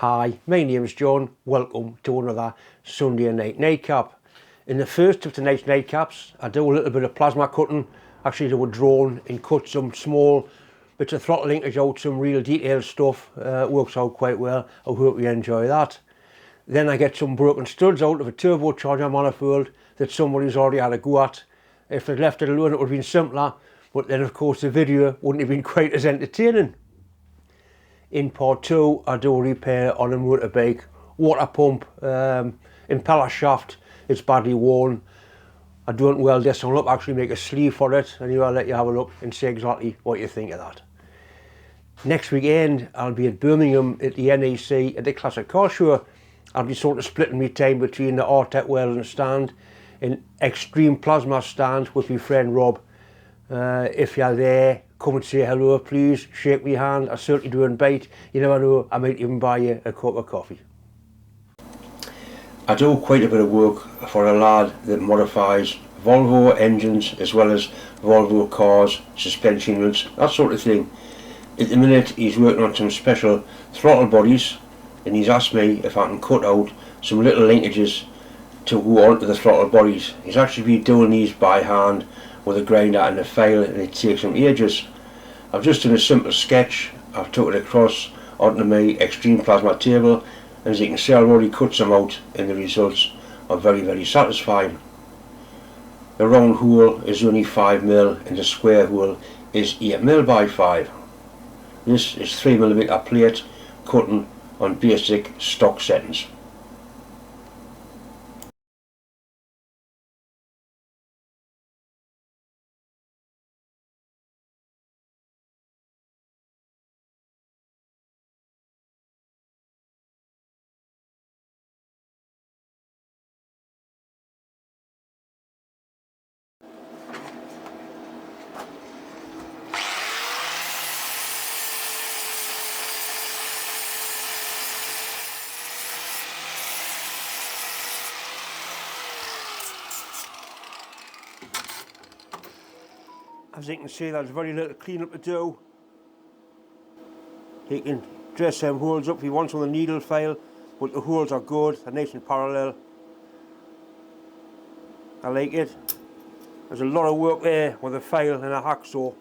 Hi, my name is John. Welcome to another Sunday night nightcap. In the first of tonight's nightcaps, I do a little bit of plasma cutting. Actually do a drone and cut some small bits of throttle linkage out, some real detailed stuff. Works out quite well. I hope you enjoy that. Then I get some broken studs out of a turbocharger manifold that somebody's already had a go at. If they'd left it alone, it would have been simpler, but then of course the video wouldn't have been quite as entertaining. In part 2, I do a repair on a motorbike water pump, impeller shaft. It's badly worn. I don't weld this one up, actually make a sleeve for it, and I'll let you have a look and see exactly what you think of that. Next weekend I'll be at Birmingham at the NEC at the Classic Car Show. I'll be sort of splitting my time between the Artec welding stand and Extreme Plasma stand with my friend Rob. If you're there, come and say hello please, shake my hand. I certainly do invite. You never know, I might even buy you a cup of coffee. I do quite a bit of work for a lad that modifies Volvo engines as well as Volvo cars, suspension units, that sort of thing. At the minute he's working on some special throttle bodies, and he's asked me if I can cut out some little linkages to go onto the throttle bodies. He's actually been doing these by hand with a grinder and a file, and it takes some ages. I've just done a simple sketch. I've took it across onto my Extreme Plasma table, and as you can see I've already cut some out, and the results are very satisfying. The round hole is only 5mm and the square hole is 8mm by 5. This is 3mm plate cutting on basic stock settings. As you can see, there's very little cleanup to do. You can dress them holes up if you want on the needle file, but the holes are good, they're nice and parallel. I like it. There's a lot of work there with a file and a hacksaw.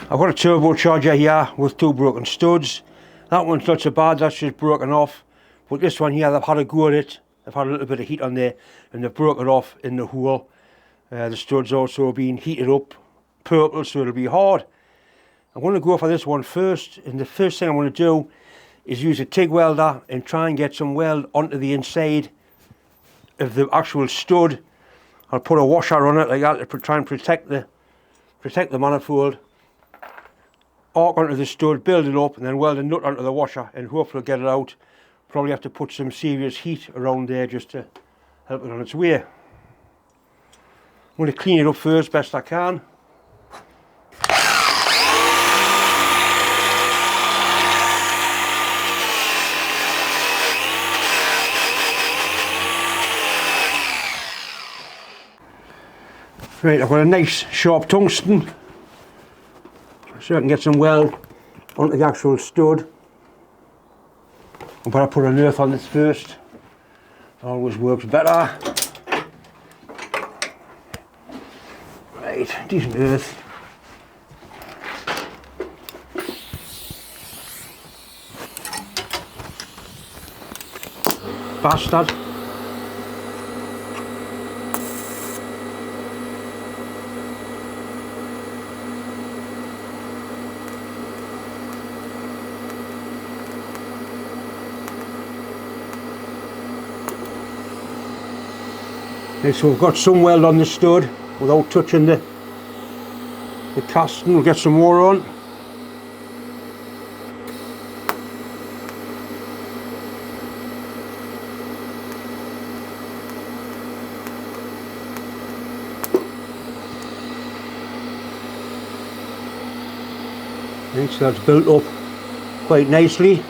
I've got a turbocharger here with 2 broken studs. That one's not so bad, that's just broken off. But this one here, they've had a go at it. They've had a little bit of heat on there and they've broken off in the hole. The stud's also been heated up purple, so it'll be hard. I'm going to go for this one first, and the first thing I'm going to do is use a TIG welder and try and get some weld onto the inside of the actual stud. I'll put a washer on it like that to try and protect the manifold. Arc onto the stud, build it up, and then weld a nut onto the washer and hopefully get it out. Probably have to put some serious heat around there just to help it on its way. I'm going to clean it up first best I can. Right, I've got a nice sharp tungsten, so I can get some weld onto the actual stud. I'm going to put an earth on this first. Always works better. Right, decent earth. Bastard. Okay, so we've got some weld on the stud without touching the casting. We'll get some more on. think so that's built up quite nicely.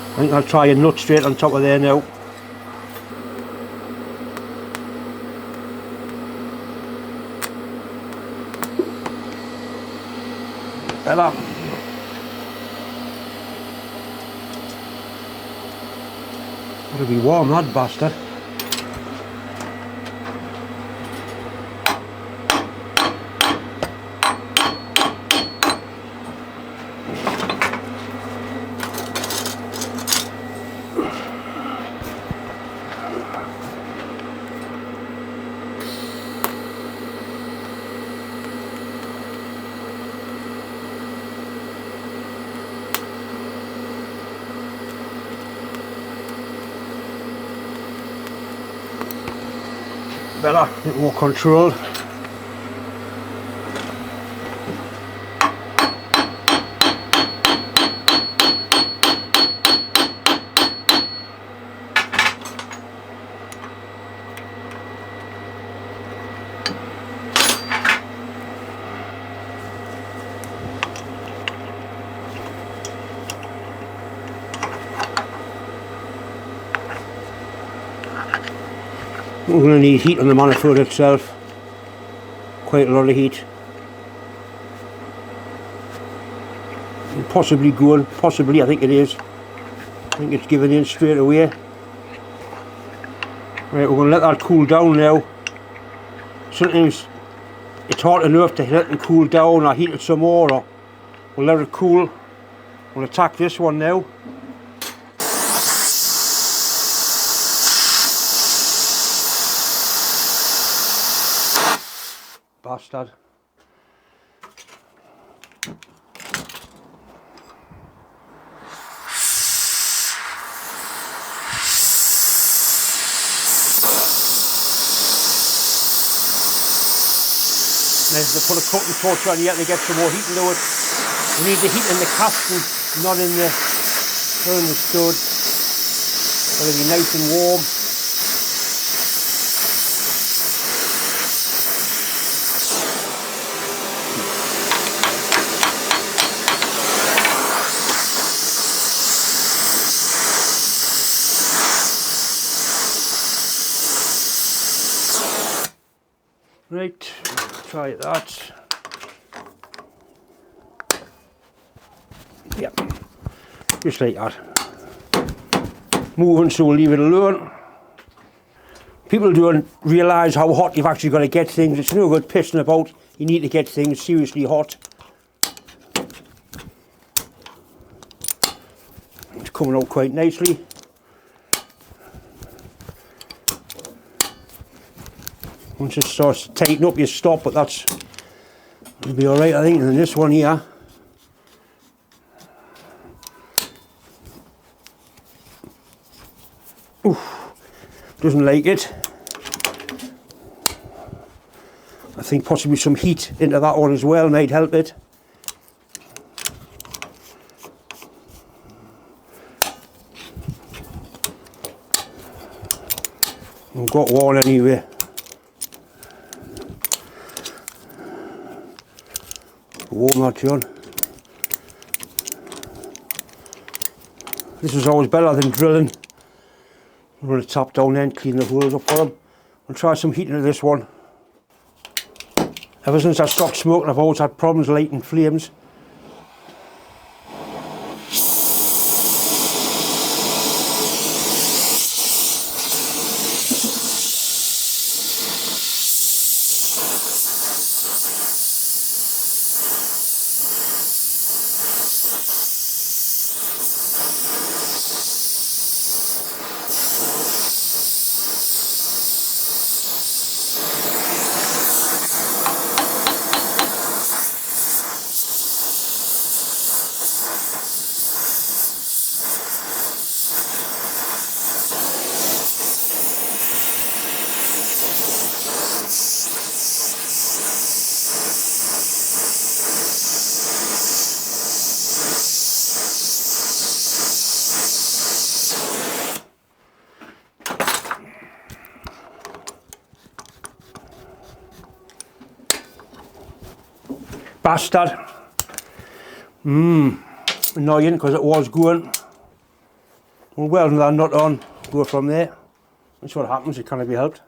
I think I'll try a nut straight on top of there now. Better. Gotta be warm, that bastard. Better, a bit more controlled. We're going to need heat on the manifold itself, quite a lot of heat. Possibly good, possibly, I think it is. I think it's giving in straight away. Right, we're going to let that cool down now. Sometimes it's hard enough to let it cool down or heat it some more, or we'll let it cool. We'll attack this one now. Bastard. Nice to put a cutting torch on here to get some more heat into it. We need the heat in the casting, not in the stud. Gotta be nice and warm. Right, try that. Yep, just like that. Moving, so we'll leave it alone. People don't realise how hot you've actually got to get things. It's no good pissing about. You need to get things seriously hot. It's coming out quite nicely. Once it starts to tighten up, you stop, but it'll be alright, I think. And then this one here, doesn't like it. I think possibly some heat into that one as well might help it. We've got one anyway. Warm that, John. This is always better than drilling. I'm going to tap down then, clean the holes up for them. I'll try some heat into this one. Ever since I stopped smoking, I've always had problems lighting flames. bastard. Annoying because it was going. We'll weld that nut on, go from there. That's what happens, it can't be helped.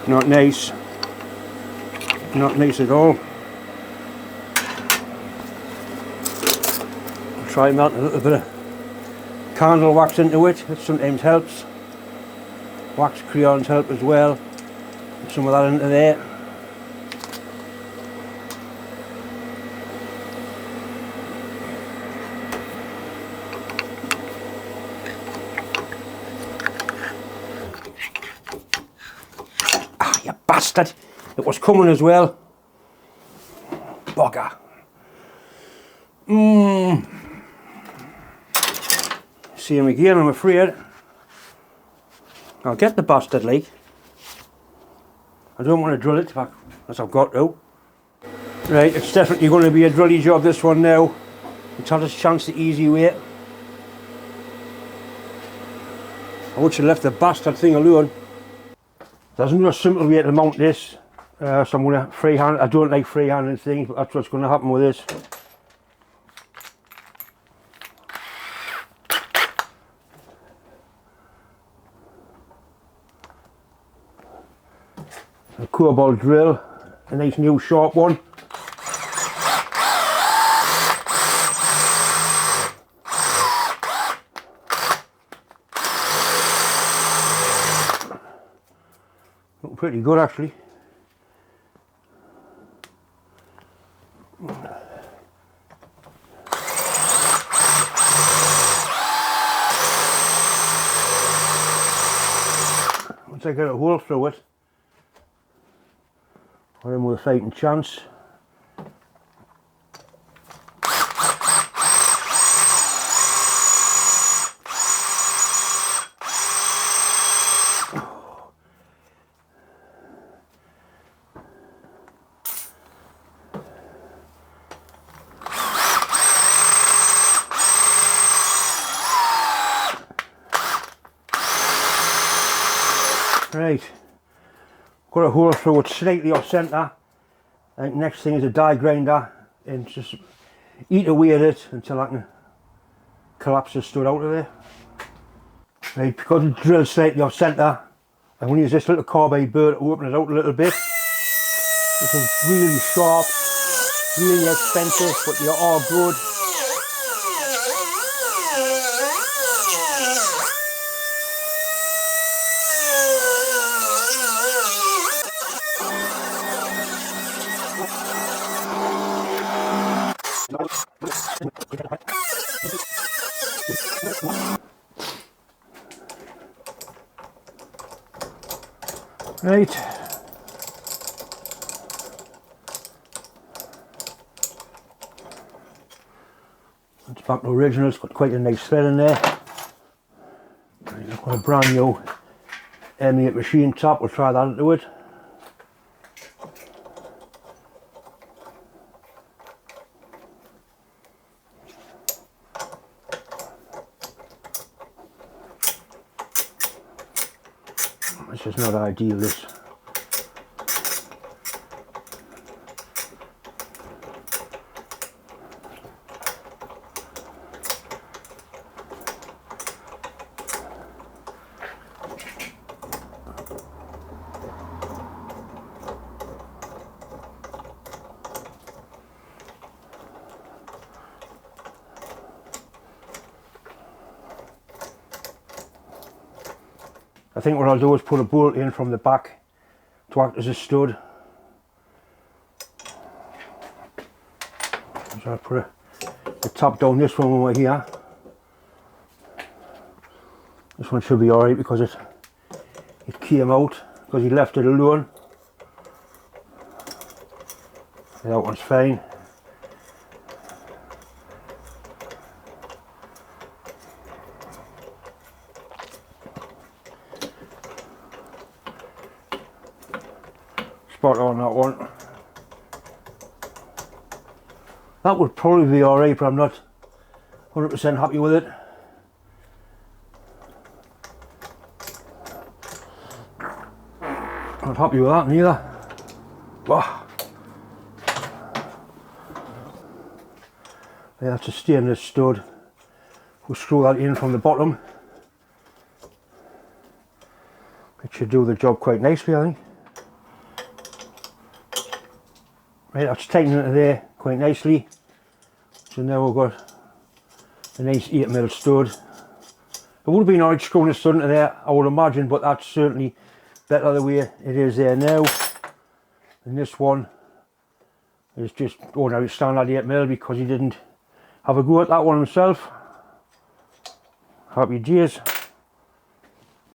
Not nice. Not nice at all. I'll try melting a little bit of candle wax into it. That sometimes helps. Wax crayons help as well. Put some of that into there. You bastard! It was coming as well. Bugger. See him again, I'm afraid. I'll get the bastard like. I don't want to drill it as I've got to. Right, it's definitely going to be a drilly job, this one now. It's had its chance the easy way. I wish I left the bastard thing alone. There's no simple way to mount this, so I'm going to freehand. I don't like freehanding things, but that's what's going to happen with this. A cobalt drill, a nice new sharp one. Looking pretty good actually. Once I get a hole through it, I'm with a fighting chance. Right, got a hole through it slightly off centre. I think next thing is a die grinder and just eat away at it until I can collapse the stud out of there. Right, because the drill's slightly off centre, I'm going to use this little carbide burr to open it out a little bit. This is really sharp, really expensive, but they are good. Right. It's back to original, it's got quite a nice thread in there. Right, I've got a brand new M8 machine top, we'll try that into it. It's just not ideal, this. I think what I'll do is put a bolt in from the back, to act as a stud. So I put a tap down this one when we're here. This one should be alright because it came out because he left it alone. That one's fine. Spot on that one. That would probably be alright, but I'm not 100% happy with it. Not happy with that neither. Oh. That's a stainless stud. We'll screw that in from the bottom. It should do the job quite nicely, I think. Right, that's tightened into there quite nicely. So now we've got a nice 8mm stud. It would have been alright screwing a stud into there, I would imagine, but that's certainly better the way it is there now. And this one is just ordinary standard 8mm because he didn't have a go at that one himself. Happy days.